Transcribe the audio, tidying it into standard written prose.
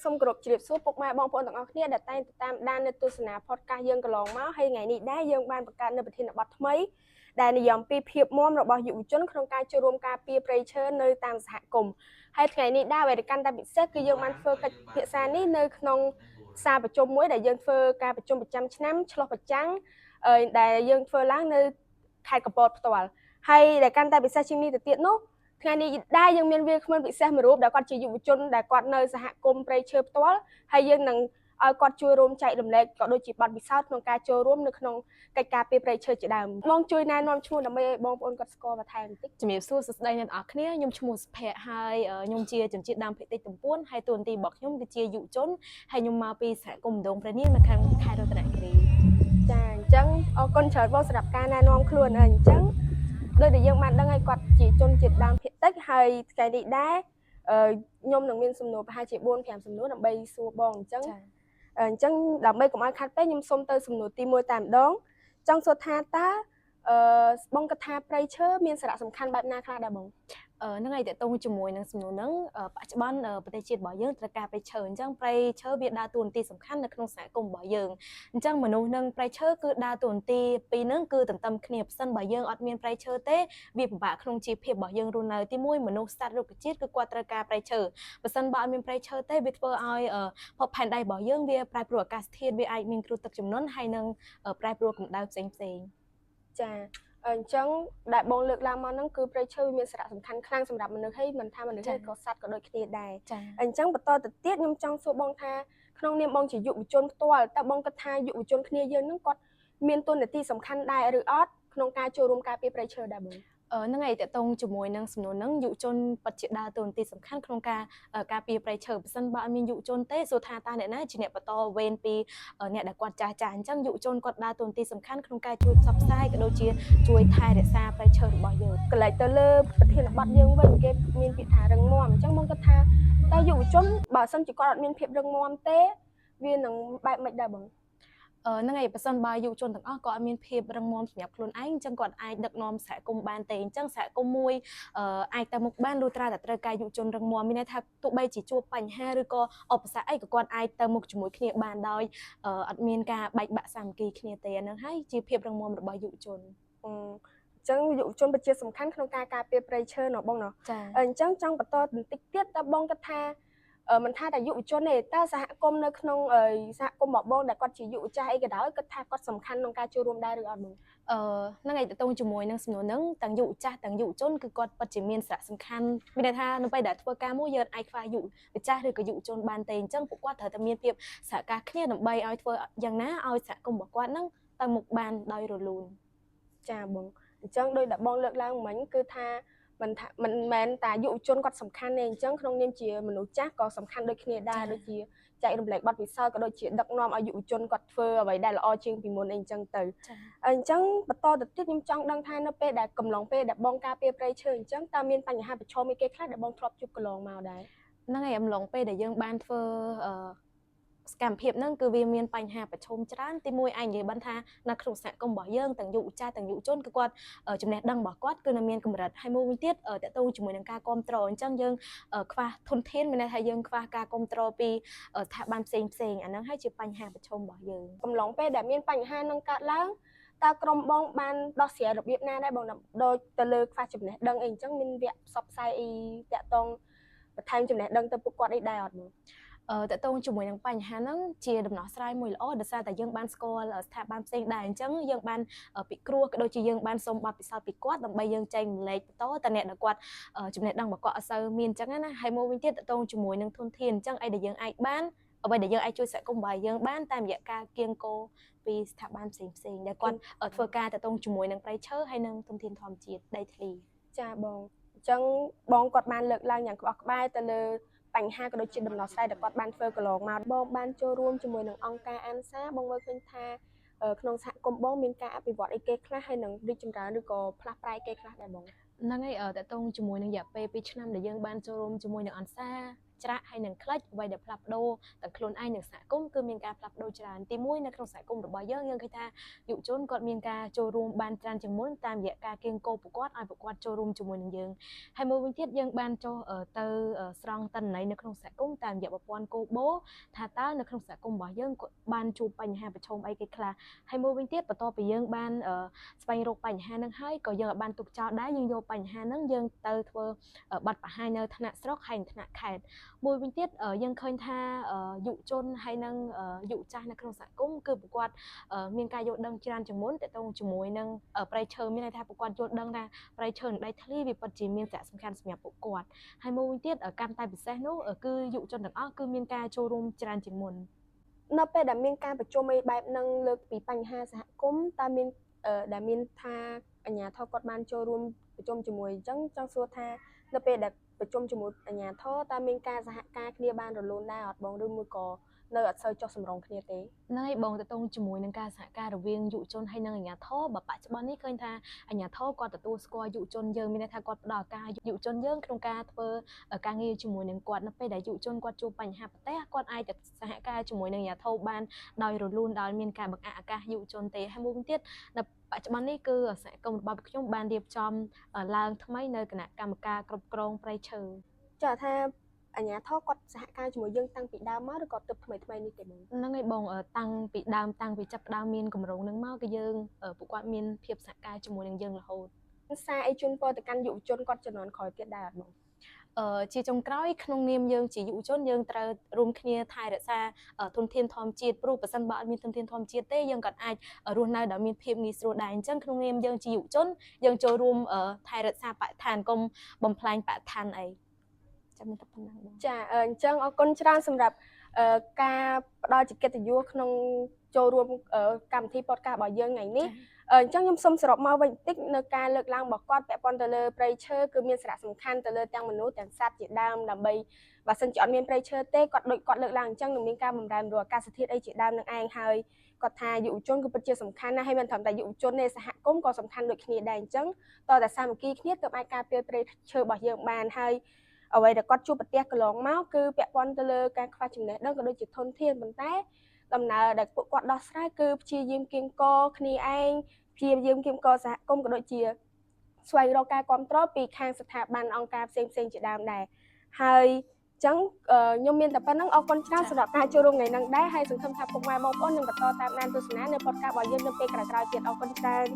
សូមគោរពជ្រាបសួរពុកម៉ែបងប្អូនទាំងអស់គ្នាដែលតែងតាមដាននៅទស្សនា podcast យើងកន្លងមកហើយថ្ងៃនេះដែរយើងបានបង្កើតនៅប្រធានបទថ្មីដែលនិយមពីភាពមាំរបស់យុវជនក្នុងការចូលរួមការពារព្រៃឈើនៅតាមសហគមន៍ហើយថ្ងៃនេះដែរអ្វីដែលកាន់តែពិសេសគឺយើងបានធ្វើកិច្ចពិភាក្សានេះនៅក្នុងសាលប្រជុំមួយដែលយើងធ្វើការប្រជុំប្រចាំឆ្នាំឆ្លុះប្រចាំងដែលយើងធ្វើឡើងនៅខេត្តកំពតផ្ទាល់ហើយដែលកាន់តែពិសេសជាងនេះទៅទៀតនោះថ្ងៃនេះដែរយើងមានវាគ្មិនពិសេសមួយរូបដែលគាត់ជាយុវជនដែលគាត់នៅសហគមន៍ព្រៃឈើផ្ទាល់ហើយយើងនឹងឲ្យគាត់ជួយរួមចែករំលែកក៏ដូចជាបទពិសោធន៍ក្នុងការចូលរួមនៅក្នុងកិច្ចការពារព្រៃឈើជាដើមបងជួយណែនាំឈ្មោះដើម្បីឲ្យបងប្អូនគាត់ស្គាល់បន្ថែមបន្តិចជំរាបសួរសួស្តីអ្នកនរគ្នាខ្ញុំឈ្មោះសុភ័ក្រហើយខ្ញុំជាជនជាតិដើមភាគតិចទំពួនហើយតួនាទីរបស់ខ្ញុំគឺជាយុវជនហើយខ្ញុំមកពីសហគមន៍ម្ដងព្រះនាងនៅខាងខេត្តរតនគិរីចាអញ្ចឹងអរគុណច្រើនបងសម្រាប់ការណែនាំខ្លួនអញ្ចឹងដោយដែលយើងបានដឹងឲ្យគាត់ជាជនជាតិដើមភាគតិចហើយថ្ងៃនេះដែរខ្ញុំនឹងមានសំណួរប្រហែលជា 4-5 សំណួរដើម្បីសួរបងអញ្ចឹងដើម្បីកុំឲ្យខាត់ពេកខ្ញុំសូមទៅសំណួរទី1តែម្ដងចង់សួរថាតើបងគិតថាព្រៃឈើមានសារៈសំខាន់បែបណាខ្លះដែរបងហ្នឹងហើយតើតោងជាមួយនឹងសំណួរហ្នឹងបច្ចុប្បន្នប្រទេសជាតិរបស់យើងត្រូវការព្រៃឈើអញ្ចឹងព្រៃឈើវាដើរតួនាទីសំខាន់នៅក្នុងសហគមន៍របស់យើងអញ្ចឹងមនុស្សនិងព្រៃឈើគឺដើរតួនាទីពីរហ្នឹងគឺទន្ទឹមគ្នាប្រសិនបើយើងអត់មានព្រៃឈើទេវាពិបាកក្នុងជីវភាពរបស់យើងរស់នៅទី1មនុស្សសត្វរុក្ខជាតិគឺគាត់ត្រូវការព្រៃឈើប្រសិនបើអត់មានព្រៃឈើទេវាធ្វើឲ្យភពផែនដីរបស់យើងវាប្រែប្រួលអាកាសធាតុវាអាចមានគ្រោះទឹកជំនន់ហើយនឹងប្រែប្រួលកម្ដៅផ្សេងចាអញ្ចឹងដែលបងលើកឡើងមកហ្នឹងគឺព្រៃឈើមានសារៈសំខាន់ខ្លាំងសម្រាប់មនុស្សហើយមិនថាមនុស្សទេក៏សត្វក៏ដូចគ្នាដែរអញ្ចឹងបន្តទៅទៀតខ្ញុំចង់សួរបងថាក្នុងនាមបងជាយុវជនផ្ទាល់តើបងគិតថាយុវជនគ្នាយើងហ្នឹងគាត់មានតួនាទីសំខាន់ដែរឬអត់ក្នុងការចូលរួមការពារព្រៃឈើដែរបងហ្នឹងហើយតើតោងជាមួយនឹងសំណួរហ្នឹងយុវជនពិតជាដើរតួនាទីសំខាន់ក្នុងការពារព្រៃឈើបើសិនបើអត់មានយុវជនទេសួរថាតើអ្នកណាជាអ្នកបន្តវេនពីអ្នកដែលគាត់ចាស់អញ្ចឹងយុវជនគាត់ដើរតួនាទីសំខាន់ក្នុងការជួយផ្សព្វផ្សាយក៏ដូចជាជួយថែរក្សាព្រៃឈើរបស់យើងកន្លែងទៅលើប្រធានបទយើងវិញគេមានពាក្យថារឹងមាំអញ្ចឹងបងគិតថាតើយុវជនបើសិនជាគាត់អត់មានភាពរឹងមាំទេវានឹងបែបមិនដែរបងហ្នឹងហើយបើសិនបើយុវជនទាំងអស់ក៏អត់មានភាពរឹងមាំសម្រាប់ខ្លួនឯងអញ្ចឹងគាត់អាចដឹកនាំសហគមន៍បានទេអញ្ចឹងសហគមន៍មួយអាចទៅមុខបានលុះត្រាតែត្រូវការយុវជនរឹងមាំមានន័យថាទោះបីជាជួបបញ្ហាឬក៏ឧបសគ្គអីក៏គាត់អាចទៅមុខជាមួយគ្នាបានដោយអត់មានការបែកបាក់សាមគ្គីគ្នាទេអាហ្នឹងហើយជាភាពរឹងមាំរបស់យុវជនអញ្ចឹងយុវជនពិតជាសំខាន់ក្នុងការការពារព្រៃឈើណោះបងណោះអញ្ចឹងចង់បន្តបន្តិចទៀតតើបងគិតថាមិនថាតែយុវជនទេតើសហគមន៍នៅក្នុងសហគមន៍របស់បងដែលគាត់ជាយុវចាស់អីក៏ដោយគិតថាគាត់សំខាន់ក្នុងការចូលរួមដែរឬអត់បងហ្នឹងហើយតទៅជាមួយនឹងសំណួរហ្នឹងទាំងយុវចាស់ទាំងយុវជនគឺគាត់ពិតជាមានសារៈសំខាន់មានន័យថានៅពេលដែលធ្វើការមួយយើងអាចខ្វះយុវចាស់ឬក៏យុវជនបានទេអញ្ចឹងពួកគាត់ត្រូវតែមានភាពសហការគ្នាដើម្បីឲ្យធ្វើយ៉ាងណាឲ្យសហគមន៍របស់គាត់ហ្នឹងទៅមុខបានដោយរលូនចាបងអញ្ចឹងដោយដែលបងលើកឡើងមិញគឺថាមិនមែនតែយុវជនគាត់សំខាន់ទេអញ្ចឹងក្នុងនាមជាមនុស្សចាស់ក៏សំខាន់ដូចគ្នាដែរដូចជាចែករំលែកបទពិសោធន៍ក៏ដូចជាដឹកនាំឲ្យយុវជនគាត់ធ្វើអ្វីដែលល្អជាងពីមុនអីអញ្ចឹងទៅអញ្ចឹងបន្តទៅទៀតខ្ញុំចង់ដឹងថានៅពេលដែលកំឡុងពេលដែលបងការពារព្រៃឈើអញ្ចឹងតើមានបញ្ហាប្រឈមអីគេខ្លះដែលបងធ្លាប់ជួបកន្លងមកដែរហ្នឹងហើយអំឡុងពេលដែលយើងបានធ្វើសកម្មភាពហ្នឹងគឺវាមានបញ្ហាប្រឈមច្រើនទីមួយអាចនិយាយបានថានៅក្នុងសហគមន៍របស់យើងទាំងយុវចាស់ទាំងយុវជនគឺគាត់ចំណេះដឹងរបស់គាត់គឺនៅមានកម្រិតហើយមួយវិញទៀតតទៅជាមួយនឹងការគ្រប់គ្រងអញ្ចឹងយើងខ្វះធនធានមានន័យថាយើងខ្វះការគ្រប់គ្រងពីស្ថាប័នផ្សេងអាហ្នឹងហើយជាបញ្ហាប្រឈមរបស់យើងកំឡុងពេលដែលមានបញ្ហាហ្នឹងកើតឡើងតើក្រុមបងបានដោះស្រាយរបៀបណាដែរបងដូចទៅលើខ្វះចំណេះដឹងអីអញ្ចឹងមានវគ្គផ្សព្វផ្សាយអីតាក់ទងបន្ថែមចំណេះដឹងទៅពួកគាត់អីដែរអត់បងតទៅជាមួយនឹងបញ្ហាហ្នឹងជាដំណោះស្រាយមួយល្អដោយសារតែយើងបានស្គាល់ស្ថាប័នផ្សេងដែរអញ្ចឹងយើងបានពិគ្រោះក៏ដូចជាយើងបានសូមបទពិសោធន៍ពីគាត់ដើម្បីយើងចែករំលែកបន្តទៅអ្នកដែលគាត់ចំណេះដឹងរបស់គាត់អត់សូវមានអញ្ចឹងណាហើយមួយវិញទៀតតទៅជាមួយនឹងធនធានអញ្ចឹងអីដែលយើងអាចបានអ្វីដែលយើងអាចជួយសហគមន៍របស់យើងបានតាមរយៈការគៀងគរពីស្ថាប័នផ្សេងដែលគាត់ធ្វើការតទៅជាមួយនឹងព្រៃឈើហើយនឹងធនធានធម្មជាតិដីធ្លីចាបងអញ្ចឹងបងគាត់បានលើកឡើងយ៉ាងក្បោះក្បាយទៅលើបញ្ហាក៏ដូចជាដំណោះស្រាយដែលគាត់បានធ្វើកន្លងមកបងបានចូលរួមជាមួយនឹងអង្គការអានសាបងមើលឃើញថាក្នុងសហគមន៍បងមានការអភិវឌ្ឍអីគេខ្លះហើយនឹងរីកចម្រើនឬក៏ផ្លាស់ប្រែគេខ្លះដែរបងហ្នឹងហើយតទៅជាមួយនឹងរយៈពេល2ឆ្នាំដែលយើងបានចូលរួមជាមួយនឹងអានសា ច្រាក់ហើយនឹងខ្លាច់អ្វីដែលផ្លាស់ប្ដូរទាំងខ្លួនឯងនិងសហគមន៍គឺមានការផ្លាស់ប្ដូរច្រើនទីមួយនៅក្នុងសហគមន៍របស់យើងឃើញថាយុវជនគាត់មានការចូលរួមបានច្រើនជាងមុនតាមរយៈការគៀងគោប្រកួតឲ្យប្រកួតចូលរួមជាមួយនឹងយើងហើយមួយវិញទៀតយើងបានចុះទៅស្រង់តន័យនៅក្នុងសហគមន៍តាមរយៈប្រព័ន្ធគោបូថាតើនៅក្នុងសហគមន៍របស់យើងបានជួបបញ្ហាប្រឈមអីគេខ្លះហើយមួយវិញទៀតបន្ទាប់ពីយើងបានស្វែងរកបញ្ហានឹងហើយក៏យើងអាចបានទុកចោលដែរយើងយកបញ្ហានឹងយើងទៅធ្វើបទបង្ហាញនៅថ្នាក់ស្រុកហើយថ្នាក់ខេត្តមួយវិញទៀតយើងឃើញថាយុវជនហើយនឹងយុវចាស់នៅក្នុងសហគមន៍គឺប្រកួតមានការយល់ដឹងច្រើនជាងមុនតទៅជាមួយនឹងប្រៃឈើមានន័យថាប្រកួតយល់ដឹងថាប្រៃឈើនិងដីធ្លីវាពិតជាមានសារៈសំខាន់សម្រាប់ពួកគាត់ហើយមួយវិញទៀតកាន់តែពិសេសនោះគឺយុវជនទាំងអស់គឺមានការចូលរួមច្រើនជាងមុននៅពេលដែលមានការប្រជុំអីបែបហ្នឹងលើកពីបញ្ហាសហគមន៍តើមានដែលមានថាអាជ្ញាធរគាត់បានចូលរួមប្រជុំជាមួយអញ្ចឹងចង់សួរថានៅពេលដែលប្រជុំជាមួយអាជ្ញាធរតើមានការសហការគ្នាបានរលូនដែរអត់បងឬមួយក៏នៅអត់សូវចុះសម្រុងគ្នាទេហ្នឹងហើយបងទៅតងជាមួយនឹងការសហការរវាងយុវជនហើយនិងអាជ្ញាធរបច្ចុប្បន្ននេះឃើញថាអាជ្ញាធរគាត់ទទួលស្គាល់យុវជនយើងមានន័យថាគាត់ផ្ដល់ឱកាសយុវជនយើងក្នុងការធ្វើការងារជាមួយនឹងគាត់នៅពេលដែលយុវជនគាត់ជួបបញ្ហាប្រទះគាត់អាចទៅសហការជាមួយនឹងអាជ្ញាធរបានដោយរលូនដោយមានការបង្អាក់ឱកាសយុវជនទេហើយមួយវិញទៀតនៅបច្ចុប្បន្ននេះគឺសហគមន៍របស់ខ្ញុំបានរៀបចំឡើងថ្មីនៅគណៈកម្មការគ្រប់គ្រងព្រៃឈើចាថាអាជ្ញាធរគាត់សហការជាមួយយើងតាំងពីដើមមកឬក៏ទើបថ្មីនេះទេបងហ្នឹងហើយបងតាំងពីដើមតាំងពីចាប់ដើមមានកម្រងហ្នឹងមកគឺយើងពួកគាត់មានភាពសហការជាមួយនឹងយើងរហូតសារអីជូនពរទៅកាន់យុវជនគាត់ជំនាន់ក្រោយទៀតដែរអត់បងជាចុងក្រោយក្នុងនាមយើងជាយុវជនយើងត្រូវរួមគ្នាថែរក្សាធនធានធម្មជាតិព្រោះបើសិនបើអត់មានធនធានធម្មជាតិទេយើងក៏អាចរស់នៅដោយមានភាពងាយស្រួលដែរអញ្ចឹងក្នុងនាមយើងជាយុវជនយើងចូលរួមថែរក្សាបរិស្ថានកុំបំផ្លាញបរិស្ថានអីចាំមានតែប៉ុណ្ណឹងបងចាអញ្ចឹងអរគុណច្រើនសម្រាប់ការផ្ដល់ជាកិត្តិយសក្នុងចូលរួមកម្មវិធី podcast របស់យើងថ្ងៃនេះអញ្ចឹងខ្ញុំសូមសរុបមកវិញបន្តិចនៅការលើកឡើងរបស់គាត់ពាក់ព័ន្ធទៅលើព្រៃឈើគឺមានសារៈសំខាន់ទៅលើទាំងមនុស្សទាំងសត្វជាដើមដើម្បីបើសិនជាអត់មានព្រៃឈើទេគាត់ដូចគាត់លើកឡើងអញ្ចឹងនឹងមានការបំរែបំរួលអាកាសធាតុអីជាដើមនឹងឯងហើយគាត់ថាយុវជនគឺពិតជាសំខាន់ណាស់ហើយមិនត្រឹមតែយុវជនទេសហគមន៍ក៏សំខាន់ដូចគ្នាដែរអញ្ចឹងតើតែសាមគ្គីគ្នាទើបអាចការពារព្រៃឈើរបស់យើងបានហើយអ្វីដែលគាត់ជួបប្រទះកន្លងមកគឺពាក់ព័ន្ធទៅលើការខ្វះចំណេះដឹងក៏ដូចជាធនធានប៉ុន្តែដំណើរដែលពួកគាត់ដោះស្រាយគឺព្យាយាមគៀងគរគ្នាឯងព្យាយាមគៀងគរសហគមន៍ក៏ដូចជាស្វែងរកការគ្រប់គ្រងពីខាងស្ថាប័នអង្គការផ្សេងជាដើមដែរហើយអញ្ចឹងខ្ញុំមានតែប៉ុណ្្នឹងអរគុណច្រើនសម្រាប់ការចូលរួមថ្ងៃនេះដែរហើយសង្ឃឹមថាពុកម៉ែបងប្អូននឹងបន្តតាមដានទស្សនានៅ podcast របស់យើងនៅពេលក្រោយៗទៀតអរគុណច្រើន